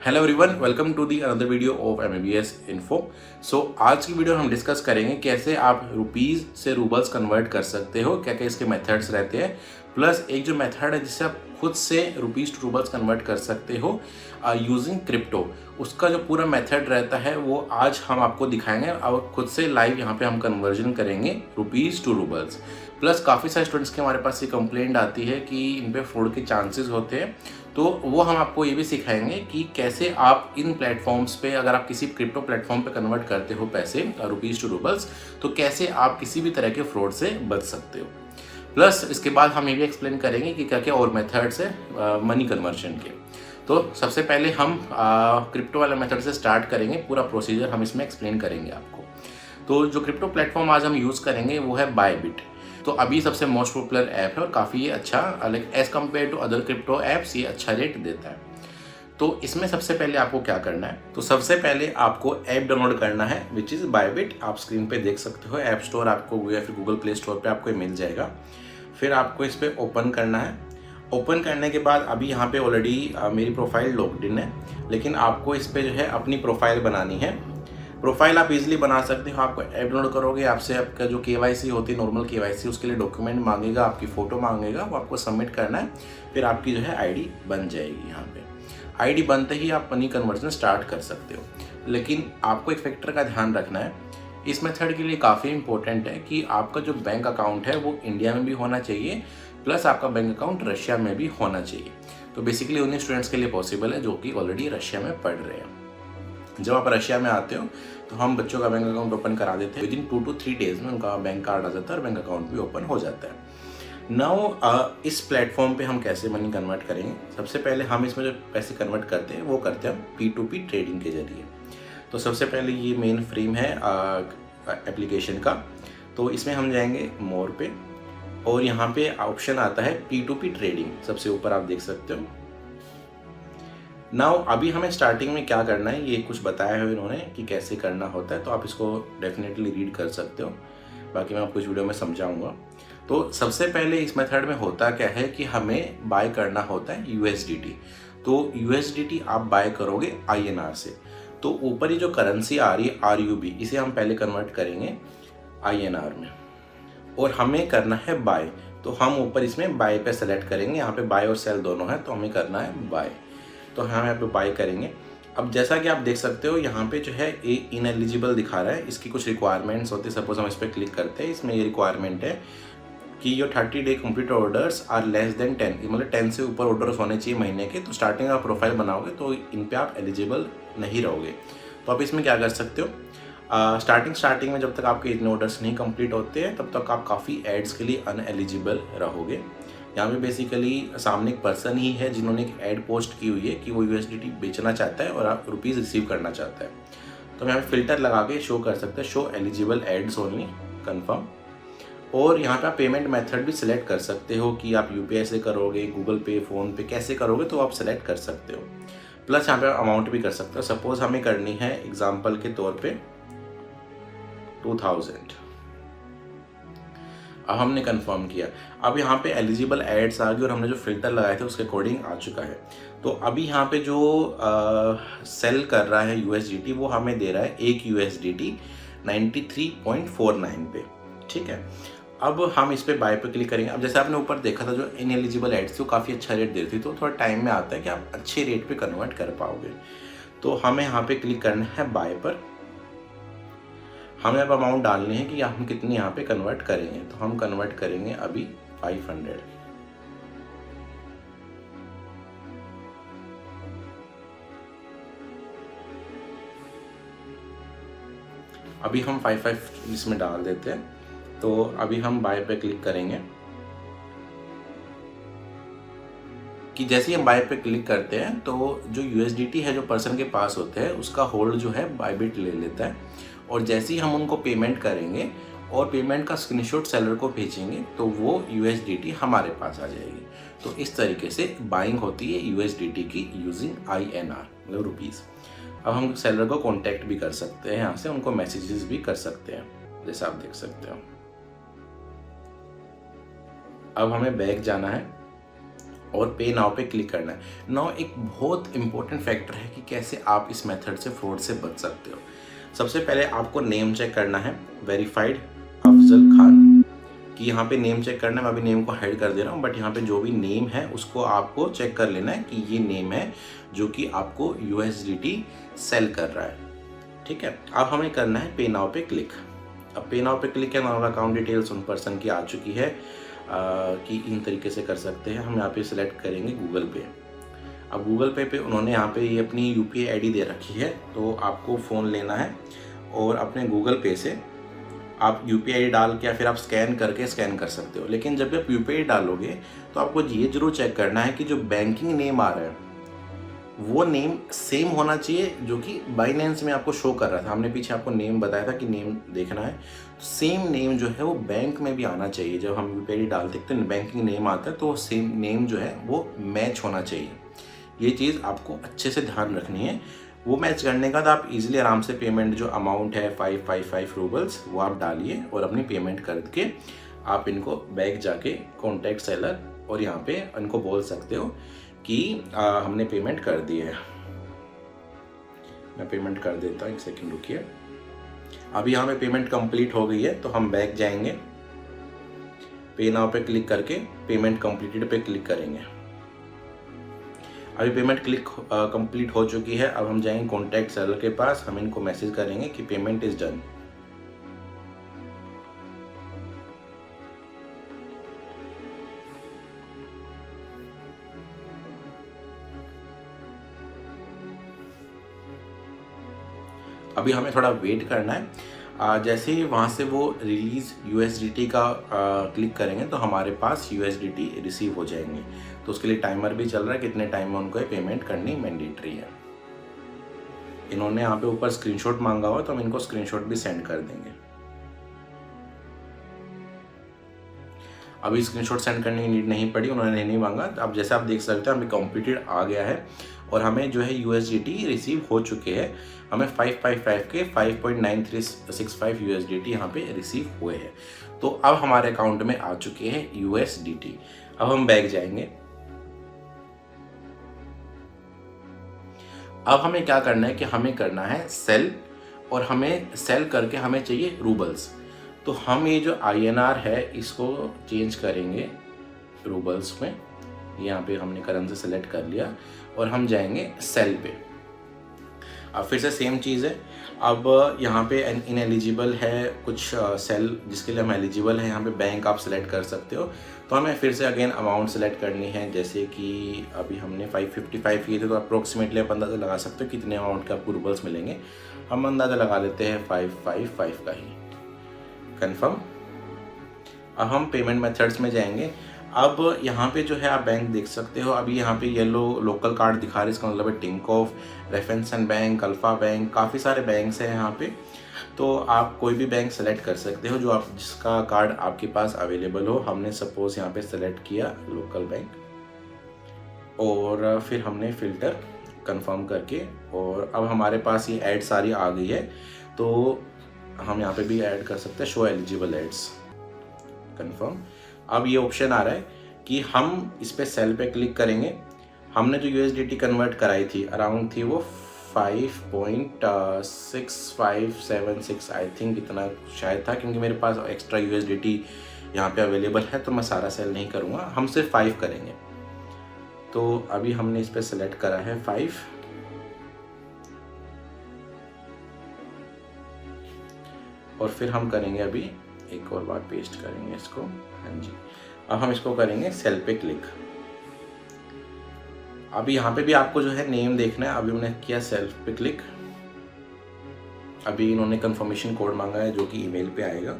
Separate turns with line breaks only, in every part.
Hello everyone, welcome to the another video of MABS info. So आज की video हम discuss करेंगे कैसे आप रुपीज़ से रूबल्स कन्वर्ट कर सकते हो, क्या क्या इसके मेथड्स रहते हैं। प्लस एक जो मेथड है जिससे आप खुद से रुपीज़ टू रूबल्स कन्वर्ट कर सकते हो यूजिंग क्रिप्टो, उसका जो पूरा मेथड रहता है वो आज हम आपको दिखाएंगे और खुद से लाइव यहाँ पे हम कन्वर्जन करेंगे रुपीज़ टू रूबल्स। प्लस काफ़ी सारे स्टूडेंट्स के हमारे पास ये कंप्लेंट आती है कि इन पे फ्रॉड के चांसेस होते हैं, तो वो हम आपको ये भी सिखाएंगे कि कैसे आप इन प्लेटफॉर्म्स पे, अगर आप किसी क्रिप्टो प्लेटफॉर्म पे कन्वर्ट करते हो पैसे रुपीज़ टू रूबल्स, तो कैसे आप किसी भी तरह के फ्रॉड से बच सकते हो। प्लस इसके बाद हम ये भी एक्सप्लेन करेंगे कि क्या क्या और मेथड्स है मनी कन्वर्जन के। तो सबसे पहले हम क्रिप्टो वाले मेथड से स्टार्ट करेंगे, पूरा प्रोसीजर हम इसमें एक्सप्लेन करेंगे आपको। तो जो क्रिप्टो प्लेटफॉर्म आज हम यूज़ करेंगे वो है बायबिट। तो अभी सबसे मोस्ट पॉपुलर ऐप है और काफ़ी ये अच्छा, like as compare to other crypto apps, ये अच्छा रेट देता है। तो इसमें सबसे पहले आपको क्या करना है, तो सबसे पहले आपको ऐप डाउनलोड करना है विच इज़ बायबिट। आप स्क्रीन पे देख सकते हो, ऐप स्टोर आपको या फिर गूगल प्ले स्टोर पे आपको मिल जाएगा। फिर आपको इस पर ओपन करना है। ओपन करने के बाद अभी यहाँ पे ऑलरेडी मेरी प्रोफाइल लॉग्ड इन है, लेकिन आपको इस पर जो है अपनी प्रोफाइल बनानी है। प्रोफाइल आप इजीली बना सकते हो। आपको ऐप डाउनलोड करोगे, आपसे आपका जो KYC होती है, नॉर्मल KYC, उसके लिए डॉक्यूमेंट मांगेगा, आपकी फ़ोटो मांगेगा, वो आपको सबमिट करना है। फिर आपकी जो है ID बन जाएगी। यहाँ पे ID बनते ही आप मनी कन्वर्जन स्टार्ट कर सकते हो। लेकिन आपको एक फैक्टर का ध्यान रखना है, इस मेथड के लिए काफ़ी इंपॉर्टेंट है कि आपका जो बैंक अकाउंट है वो इंडिया में भी होना चाहिए, प्लस आपका बैंक अकाउंट रशिया में भी होना चाहिए। तो बेसिकली उन्हीं स्टूडेंट्स के लिए पॉसिबल है जो कि ऑलरेडी रशिया में पढ़ रहे हैं। जब आप रशिया में आते हो तो हम बच्चों का बैंक अकाउंट ओपन करा देते हैं। विदिन 2 to 3 डेज में उनका बैंक कार्ड आ जाता है और बैंक अकाउंट भी ओपन हो जाता है। नाउ इस प्लेटफॉर्म पे हम कैसे मनी कन्वर्ट करेंगे, सबसे पहले हम इसमें जो पैसे कन्वर्ट करते हैं वो करते हैं हम P2P ट्रेडिंग के जरिए। तो सबसे पहले ये मेन फ्रेम है एप्लीकेशन का। तो इसमें हम जाएंगे मोर पे और यहाँ पे ऑप्शन आता है P2P ट्रेडिंग, सबसे ऊपर आप देख सकते हो। नाउ अभी हमें स्टार्टिंग में क्या करना है ये कुछ बताया है इन्होंने कि कैसे करना होता है, तो आप इसको डेफिनेटली रीड कर सकते हो, बाकी मैं आपको इस वीडियो में समझाऊंगा। तो सबसे पहले इस मेथड में होता क्या है कि हमें बाय करना होता है USDT। तो USDT आप बाय करोगे INR से। तो ऊपर ही जो करेंसी आ रही है RUB, इसे हम पहले कन्वर्ट करेंगे INR में और हमें करना है बाय। तो हम ऊपर इसमें बाय पे सेलेक्ट करेंगे, यहाँ पे बाय और सेल दोनों है, तो हमें करना है बाय। तो हम यहाँ पे बाय करेंगे। अब जैसा कि आप देख सकते हो यहाँ पे जो है ये इनएलिजिबल दिखा रहा है, इसकी कुछ रिक्वायरमेंट्स होती है। सपोज हम इस पर क्लिक करते हैं, इसमें ये रिक्वायरमेंट है कि your 30 day complete orders are less than 10, मतलब 10 से ऊपर ऑर्डर्स होने चाहिए महीने के। तो स्टार्टिंग आप प्रोफाइल बनाओगे तो इन पे आप एलिजिबल नहीं रहोगे। तो आप इसमें क्या कर सकते हो, स्टार्टिंग में जब तक आपके इतने ऑर्डर्स नहीं कंप्लीट होते हैं तब तक आप काफ़ी एड्स के लिए अनएलिजिबल रहोगे। यहाँ पे बेसिकली सामने एक पर्सन ही है जिन्होंने एक ऐड पोस्ट की हुई है कि वो USDT बेचना चाहता है और आप रुपीज़ रिसीव करना चाहता है। तो हम यहाँ पे फिल्टर लगा के शो कर सकते हैं, show eligible ads only, confirm. और यहाँ पे आप पेमेंट मेथड भी सिलेक्ट कर सकते हो कि आप UPI से करोगे, गूगल पे, फ़ोन पे, कैसे करोगे तो आप सेलेक्ट कर सकते हो। प्लस यहाँ पे अमाउंट भी कर सकते हो। सपोज हमें करनी है एग्जाम्पल के तौर पर 2000। अब हमने कंफर्म किया। अब यहाँ पे एलिजिबल एड्स आ गई और हमने जो फिल्टर लगाए थे उसके अकॉर्डिंग आ चुका है। तो अभी यहाँ पे जो सेल कर रहा है USDT वो हमें दे रहा है एक USDT 93.49 पे, ठीक है। अब हम इस पे बाय पे क्लिक करेंगे। अब जैसे आपने ऊपर देखा था जो इनएलिजिबल एड्स थी वो काफ़ी अच्छा रेट दे रही थी, तो थोड़ा टाइम में आता है कि आप अच्छे रेट पे कन्वर्ट कर पाओगे। तो हमें यहाँ पे क्लिक करना है बाय पर। हमें अब अमाउंट डालनी है कि हम कितनी यहाँ पे कन्वर्ट करेंगे। तो हम कन्वर्ट करेंगे अभी 500। अभी हम 55 इसमें डाल देते हैं। तो अभी हम बाय पे क्लिक करेंगे कि जैसे ही हम बाय पे क्लिक करते हैं तो जो USDT है जो पर्सन के पास होते हैं उसका होल्ड जो है बायबिट ले लेता है। और जैसे ही हम उनको पेमेंट करेंगे और पेमेंट का स्क्रीनशॉट सेलर को भेजेंगे तो वो USDT हमारे पास आ जाएगी। तो इस तरीके से बाइंग होती है USDT की यूजिंग INR, मतलब रुपीज़। अब हम सेलर को कांटेक्ट भी कर सकते हैं, यहाँ से उनको मैसेजेस भी कर सकते हैं, जैसे आप देख सकते हो। अब हमें बैक जाना है और पे नाउ पे क्लिक करना है। नाउ एक बहुत इंपॉर्टेंट फैक्टर है कि कैसे आप इस मेथड से फ्रॉड से बच सकते हो। सबसे पहले आपको नेम चेक करना है, वेरीफाइड अफजल खान, कि यहाँ पे नेम चेक करना है। मैं अभी नेम को हाइड कर दे रहा हूँ, बट यहाँ पे जो भी नेम है उसको आपको चेक कर लेना है कि ये नेम है जो कि आपको USDT सेल कर रहा है। ठीक है, अब हमें करना है पे नाउ पे क्लिक। अब पे नाउ पे क्लिक किया, नाउ अकाउंट डिटेल्स उन पर्सन की आ चुकी है कि इन तरीके से कर सकते हैं। हम यहाँ पे सिलेक्ट करेंगे गूगल पे। अब गूगल पे उन्होंने यहाँ पे ये अपनी UPI ID दे रखी है, तो आपको फ़ोन लेना है और अपने गूगल पे से आप UPI ID डाल के या फिर आप स्कैन करके स्कैन कर सकते हो। लेकिन जब आप UPI ID डालोगे तो आपको ये जरूर चेक करना है कि जो बैंकिंग नेम आ रहा है वो नेम सेम होना चाहिए जो कि बाइनेंस में आपको शो कर रहा था। हमने पीछे आपको नेम बताया था कि नेम देखना है, तो सेम नेम जो है वो बैंक में भी आना चाहिए। जब हम UPI ID डालते हैं तो बैंकिंग नेम आता है, तो सेम नेम जो है वो मैच होना चाहिए। ये चीज़ आपको अच्छे से ध्यान रखनी है। वो मैच करने का तो आप इजीली आराम से पेमेंट जो अमाउंट है 555 रूबल्स वो आप डालिए और अपनी पेमेंट करके आप इनको बैक जाके कॉन्टैक्ट सेलर और यहाँ पे इनको बोल सकते हो कि हमने पेमेंट कर दी है। मैं पेमेंट कर देता हूँ, एक सेकंड रुकिए। अभी यहाँ पे पेमेंट कंप्लीट हो गई है, तो हम बैक जाएंगे, पे नाउ पे क्लिक करके पेमेंट कंप्लीटेड पे क्लिक करेंगे। अभी पेमेंट कंप्लीट हो चुकी है। अब हम जाएंगे कॉन्टैक्ट सेलर के पास, हम इनको मैसेज करेंगे कि पेमेंट इज डन। अभी हमें थोड़ा वेट करना है। जैसे ही वहाँ से वो रिलीज़ USDT का क्लिक करेंगे तो हमारे पास USDT रिसीव हो जाएंगे। तो उसके लिए टाइमर भी चल रहा है, कितने टाइम में उनको ये पेमेंट करनी मैंडेटरी है। इन्होंने यहाँ पे ऊपर स्क्रीनशॉट मांगा हुआ, तो हम इनको स्क्रीनशॉट भी सेंड कर देंगे। अभी स्क्रीनशॉट सेंड करने की नीड नहीं पड़ी, उन्होंने नहीं मांगा। अब जैसे आप देख सकते हैं अभी कंप्लीटेड आ गया है और हमें जो है USDT रिसीव हो चुके हैं। हमें 555 के 5.9365 USDT यहाँ पे रिसीव हुए हैं। तो अब हमारे अकाउंट में आ चुके हैं USDT। अब हम बैक जाएंगे। अब हमें क्या करना है कि हमें करना है सेल, और हमें सेल करके हमें चाहिए रूबल्स। तो हम ये जो INR है इसको चेंज करेंगे रूबल्स में। यहाँ पे हमने करेंसी सेलेक्ट कर लिया और हम जाएंगे सेल पे। अब फिर से सेम चीज़ है। अब यहाँ पे इन एलिजिबल है कुछ सेल जिसके लिए हम एलिजिबल हैं, यहाँ पे बैंक आप सेलेक्ट कर सकते हो। तो हमें फिर से अगेन अमाउंट सेलेक्ट करनी है। जैसे कि अभी हमने 555 किए थे, तो अप्रोक्सीमेटली आप अंदाज़ा लगा सकते हो कितने अमाउंट के आपको रूबल्स मिलेंगे। हम अंदाज़ा लगा लेते हैं 555 का ही, कन्फर्म। अब हम पेमेंट मेथड्स में जाएंगे। अब यहाँ पे जो है आप बैंक देख सकते हो। अभी यहाँ पे येलो लोकल कार्ड दिखा रहे हैं, इसका मतलब है टिंकोफ, रेफेंसन बैंक, अल्फा बैंक, काफ़ी सारे बैंक्स हैं यहाँ पे। तो आप कोई भी बैंक सेलेक्ट कर सकते हो जो आप जिसका कार्ड आपके पास अवेलेबल हो। हमने सपोज यहाँ पे सेलेक्ट किया लोकल बैंक, और फिर हमने फ़िल्टर कंफर्म करके, और अब हमारे पास ये ऐड सारी आ गई है। तो हम यहाँ पे भी ऐड कर सकते हैं शो एलिजिबल एड्स, कंफर्म। अब ये ऑप्शन आ रहा है कि हम इस पे सेल पे क्लिक करेंगे। हमने जो USDT कन्वर्ट कराई थी अराउंड थी वो 5.6576 आई थिंक, इतना शायद था, क्योंकि मेरे पास एक्स्ट्रा USDT यहाँ पे अवेलेबल है, तो मैं सारा सेल नहीं करूँगा, हम सिर्फ 5 करेंगे। तो अभी हमने इस पे सेलेक्ट करा है 5, और फिर हम करेंगे अभी एक और बार पेस्ट करेंगे इसको। हाँ जी, अब हम इसको करेंगे सेल पे क्लिक। अभी यहाँ पे भी आपको जो है नेम देखना है। अभी हमने किया सेल पे क्लिक। अभी इन्होंने कंफर्मेशन कोड मांगा है जो कि ईमेल पे आएगा।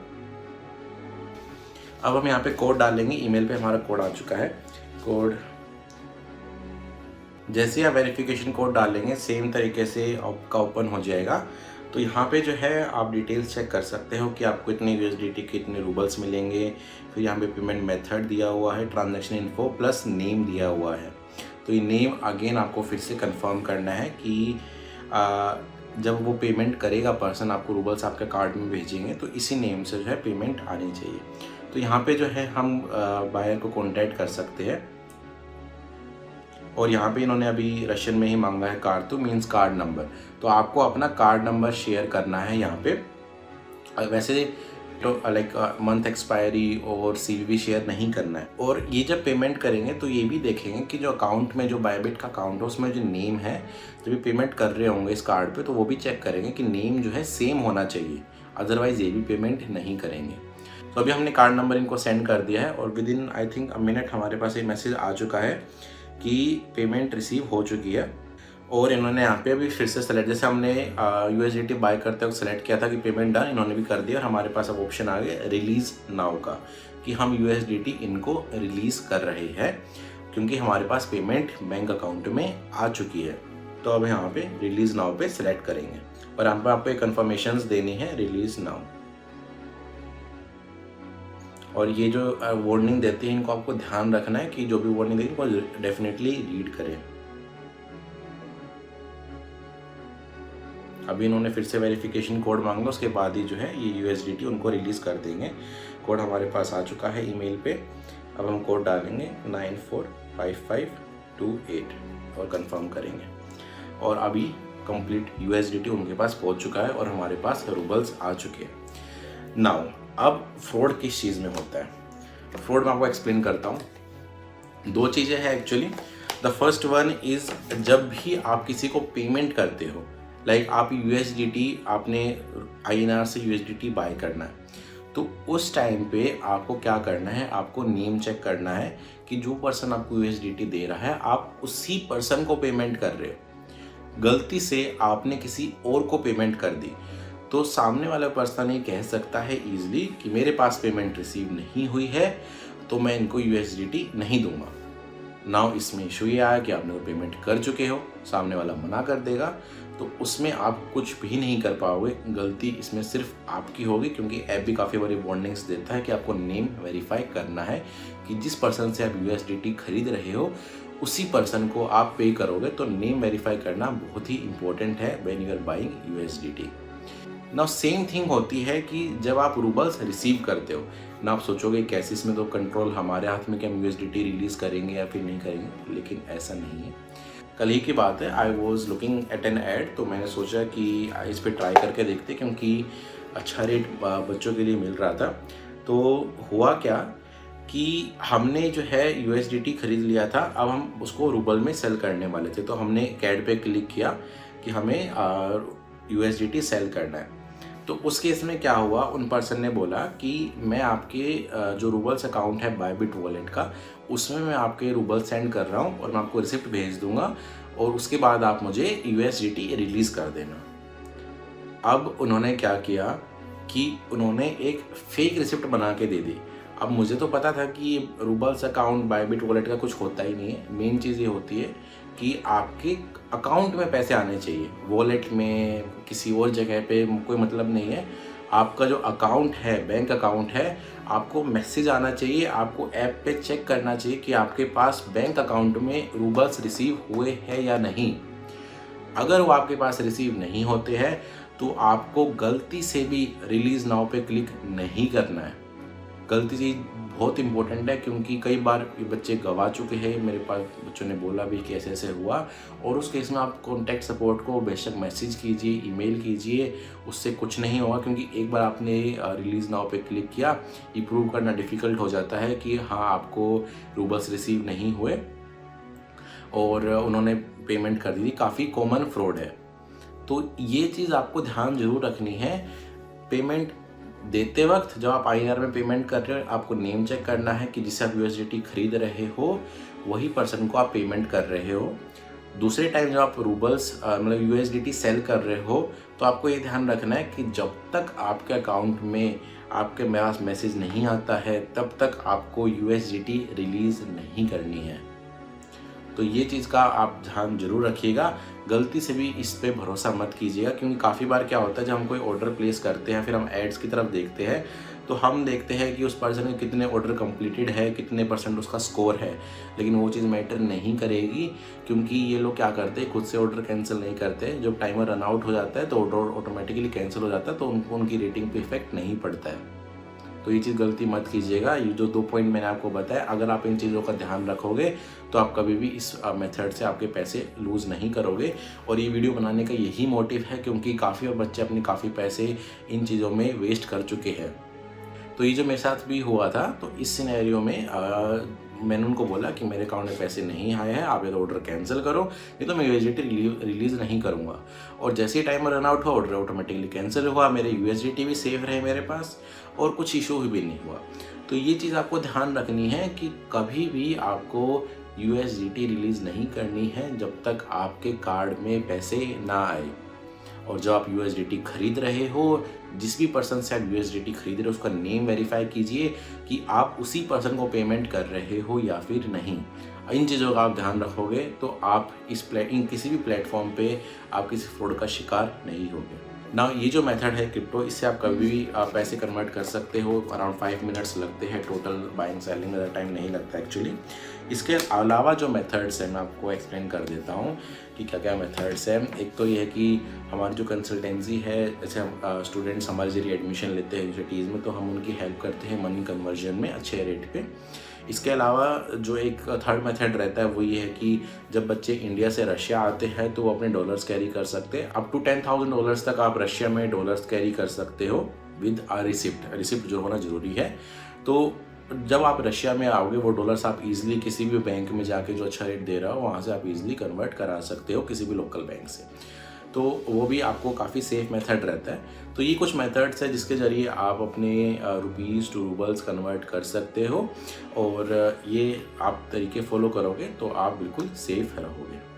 अब हम यहाँ पे कोड डालेंगे। ईमेल पे हमारा कोड आ चुका है। कोड जैसे ही आप वेरिफिकेशन कोड डालेंगे सेम तरीके से आपका ओपन हो जाएगा। तो यहाँ पे जो है आप डिटेल्स चेक कर सकते हो कि आपको इतने USDT के इतने रूबल्स मिलेंगे। फिर यहाँ पे पेमेंट मेथड दिया हुआ है, ट्रांजैक्शन इन्फो प्लस नेम दिया हुआ है। तो ये नेम अगेन आपको फिर से कंफर्म करना है कि जब वो पेमेंट करेगा पर्सन, आपको रूबल्स आपके कार्ड में भेजेंगे, तो इसी नेम से जो है पेमेंट आनी चाहिए। तो यहाँ पे जो है हम बायर को कॉन्टैक्ट कर सकते हैं और यहाँ पे इन्होंने अभी रशियन में ही मांगा है कारतू मीन्स कार्ड नंबर। तो आपको अपना कार्ड नंबर शेयर करना है यहाँ पे। वैसे तो लाइक मंथ एक्सपायरी और CVV शेयर नहीं करना है। और ये जब पेमेंट करेंगे तो ये भी देखेंगे कि जो अकाउंट में, जो बायबिट का अकाउंट है उसमें जो नेम है, जब भी पेमेंट कर रहे होंगे इस कार्ड पे तो वो भी चेक करेंगे कि नेम जो है सेम होना चाहिए, अदरवाइज़ ये भी पेमेंट नहीं करेंगे। तो अभी हमने कार्ड नंबर इनको सेंड कर दिया है और with in I think a minute हमारे पास एक मैसेज आ चुका है कि पेमेंट रिसीव हो चुकी है। और इन्होंने यहाँ पे अभी फिर से सेलेक्ट, जैसे हमने USDT बाय करते वक्त सेलेक्ट किया था कि पेमेंट डन, इन्होंने भी कर दिया। और हमारे पास अब ऑप्शन आ गया रिलीज़ नाउ का, कि हम USDT इनको रिलीज़ कर रहे हैं क्योंकि हमारे पास पेमेंट बैंक अकाउंट में आ चुकी है। तो अब यहाँ पे रिलीज़ नाउ पे सेलेक्ट करेंगे और यहाँ पर आपको एक कन्फर्मेशन देनी है रिलीज़ नाउ। और ये जो वार्निंग देती है इनको आपको ध्यान रखना है कि जो भी वार्निंग देगी इनको डेफिनेटली रीड करें। अभी इन्होंने फिर से वेरिफिकेशन कोड मांगा, उसके बाद ही जो है ये USDT उनको रिलीज़ कर देंगे। कोड हमारे पास आ चुका है ईमेल पे। अब हम कोड डालेंगे 945528 और कंफर्म करेंगे। और अभी कंप्लीट USDT उनके पास पहुंच चुका है और हमारे पास रूबल्स आ चुके हैं। नाउ अब फ्रॉड किस चीज़ में होता है, फ्रॉड मैं आपको एक्सप्लेन करता हूँ। दो चीज़ें हैं actually. The first one is जब भी आप किसी को पेमेंट करते हो, लाइक आप USDT, आपने INR से USDT बाय करना है, तो उस टाइम पे आपको क्या करना है, आपको नेम चेक करना है कि जो पर्सन आपको USDT दे रहा है आप उसी पर्सन को पेमेंट कर रहे हो। गलती से आपने किसी और को पेमेंट कर दी तो सामने वाला पर्सन ये कह सकता है ईजिली कि मेरे पास पेमेंट रिसीव नहीं हुई है तो मैं इनको USDT नहीं दूंगा। नाउ इसमें इशू ये आया कि आपने वो पेमेंट कर चुके हो, सामने वाला मना कर देगा, तो उसमें आप कुछ भी नहीं कर पाओगे। गलती इसमें सिर्फ आपकी होगी क्योंकि ऐप भी काफ़ी बड़ी वार्निंग्स देता है कि आपको नेम वेरीफाई करना है कि जिस पर्सन से आप USDT खरीद रहे हो उसी पर्सन को आप पे करोगे। तो नेम वेरीफाई करना बहुत ही इंपॉर्टेंट है when you are buying USDT। Now same thing होती है कि जब आप रूबल्स रिसीव करते हो ना, आप सोचोगे कैसे इसमें तो कंट्रोल हमारे हाथ में कि हम USDT रिलीज़ करेंगे या फिर नहीं करेंगे, लेकिन ऐसा नहीं है। कल ही की बात है, I was looking at an ad, तो मैंने सोचा कि इस पर ट्राई करके देखते क्योंकि अच्छा रेट बच्चों के लिए मिल रहा था। तो हुआ क्या कि हमने जो है USDT खरीद लिया था, अब हम उसको रूबल में सेल करने वाले थे। तो हमने कैड पे क्लिक किया कि हमें USDT सेल करना है। तो उस केस में क्या हुआ, उन पर्सन ने बोला कि मैं आपके जो रूबल्स अकाउंट है बायबिट वॉलेट का, उसमें मैं आपके रूबल सेंड कर रहा हूँ और मैं आपको रिसिप्ट भेज दूंगा और उसके बाद आप मुझे USDT रिलीज़ कर देना। अब उन्होंने क्या किया कि उन्होंने एक फेक रिसिप्ट बना के दे दी। अब मुझे तो पता था कि रूबल्स अकाउंट बायबिट वॉलेट का कुछ होता ही नहीं है। मेन चीज़ ये होती है कि आपके अकाउंट में पैसे आने चाहिए, वॉलेट में किसी और जगह पे कोई मतलब नहीं है। आपका जो अकाउंट है, बैंक अकाउंट है, आपको मैसेज आना चाहिए, आपको ऐप पे चेक करना चाहिए कि आपके पास बैंक अकाउंट में रूबल्स रिसीव हुए हैं या नहीं। अगर वो आपके पास रिसीव नहीं होते हैं तो आपको गलती से भी रिलीज़ नाउ पे क्लिक नहीं करना है। गलती चीज़ बहुत इंपॉर्टेंट है क्योंकि कई बार ये बच्चे गवा चुके हैं। मेरे पास बच्चों ने बोला भी कि ऐसे ऐसे हुआ, और उस केस में आप कॉन्टैक्ट सपोर्ट को बेशक मैसेज कीजिए, ईमेल कीजिए, उससे कुछ नहीं होगा। क्योंकि एक बार आपने रिलीज़ नाउ पे क्लिक किया, ये प्रूव करना डिफ़िकल्ट हो जाता है कि हाँ आपको रूबल्स रिसीव नहीं हुए और उन्होंने पेमेंट कर दी थी। काफ़ी कॉमन फ्रॉड है, तो ये चीज़ आपको ध्यान जरूर रखनी है। पेमेंट देते वक्त जब आप INR में पेमेंट कर रहे हो, आपको नेम चेक करना है कि जिससे आप USDT खरीद रहे हो वही पर्सन को आप पेमेंट कर रहे हो। दूसरे टाइम जब आप रूबल्स मतलब USDT सेल कर रहे हो तो आपको ये ध्यान रखना है कि जब तक आपके अकाउंट में आपके पास मैसेज नहीं आता है तब तक आपको USDT रिलीज़ नहीं करनी है। तो ये चीज़ का आप ध्यान जरूर रखिएगा। गलती से भी इस पे भरोसा मत कीजिएगा क्योंकि काफ़ी बार क्या होता है, जब हम कोई ऑर्डर प्लेस करते हैं फिर हम एड्स की तरफ देखते हैं तो हम देखते हैं कि उस पर्सन के कितने ऑर्डर कंप्लीटेड है, कितने % उसका स्कोर है, लेकिन वो चीज़ मैटर नहीं करेगी क्योंकि ये लोग क्या करते हैं, खुद से ऑर्डर कैंसिल नहीं करते। जब टाइमर रन आउट हो जाता है तो ऑर्डर ऑटोमेटिकली कैंसिल हो जाता है, तो उनको उनकी रेटिंग पे इफेक्ट नहीं पड़ता है। तो ये चीज़ गलती मत कीजिएगा। ये जो 2 पॉइंट मैंने आपको बताया, अगर आप इन चीज़ों का ध्यान रखोगे तो आप कभी भी इस मेथड से आपके पैसे लूज़ नहीं करोगे। और ये वीडियो बनाने का यही मोटिव है क्योंकि काफ़ी बच्चे अपने काफ़ी पैसे इन चीज़ों में वेस्ट कर चुके हैं। तो ये जो मेरे साथ भी हुआ था, तो इस सिनेरियो में मैंने उनको बोला कि मेरे अकाउंट में पैसे नहीं आए हैं, आप ये ऑर्डर कैंसिल करो, नहीं तो मैं यूएसडीटी रिलीज़ नहीं करूँगा। और जैसे ही टाइमर रन आउट हुआ, ऑर्डर ऑटोमेटिकली कैंसिल हुआ, मेरे यूएसडीटी भी सेफ रहे मेरे पास और कुछ इशू भी नहीं हुआ। तो ये चीज़ आपको ध्यान रखनी है कि कभी भी आपको यूएसडीटी रिलीज़ नहीं करनी है जब तक आपके कार्ड में पैसे ना आए। और जब आप यूएसडीटी खरीद रहे हो, जिस भी पर्सन से आप यूएसडीटी खरीद रहे हो उसका नेम वेरीफाई कीजिए कि आप उसी पर्सन को पेमेंट कर रहे हो या फिर नहीं। इन चीज़ों का आप ध्यान रखोगे तो आप इन किसी भी प्लेटफॉर्म पे आप किसी फ्रॉड का शिकार नहीं होगे ना। ये जो मेथड है क्रिप्टो, इससे आप कभी भी पैसे कन्वर्ट कर सकते हो। अराउंड 5 मिनट्स लगते हैं टोटल बाइंग सेलिंग में, ज़्यादा टाइम नहीं लगता एक्चुअली। इसके अलावा जो मेथड्स हैं मैं आपको एक्सप्लेन कर देता हूँ कि क्या क्या मेथड्स हैं। एक तो ये है कि हमारी जो कंसल्टेंसी है, जैसे हम स्टूडेंट्स हमारे जरिए एडमिशन लेते हैं यूनिवर्सिटीज़ में, तो हम उनकी हेल्प करते हैं मनी कन्वर्जन में अच्छे रेट पे। इसके अलावा जो एक थर्ड मेथड रहता है वो ये है कि जब बच्चे इंडिया से रशिया आते हैं तो वो अपने डॉलर्स कैरी कर सकते हैं। अप टू $10,000 तक आप रशिया में डॉलर्स कैरी कर सकते हो विद अ रिसिप्ट जो होना ज़रूरी है। तो जब आप रशिया में आओगे वो डॉलर्स आप इजीली किसी भी बैंक में जाके जो अच्छा रेट दे रहा हो वहाँ से आप इजीली कन्वर्ट करा सकते हो किसी भी लोकल बैंक से। तो वो भी आपको काफ़ी सेफ मेथड रहता है। तो ये कुछ मेथड्स है जिसके ज़रिए आप अपने रुपीज़ टू रूबल्स कन्वर्ट कर सकते हो और ये आप तरीके फॉलो करोगे तो आप बिल्कुल सेफ रहोगे।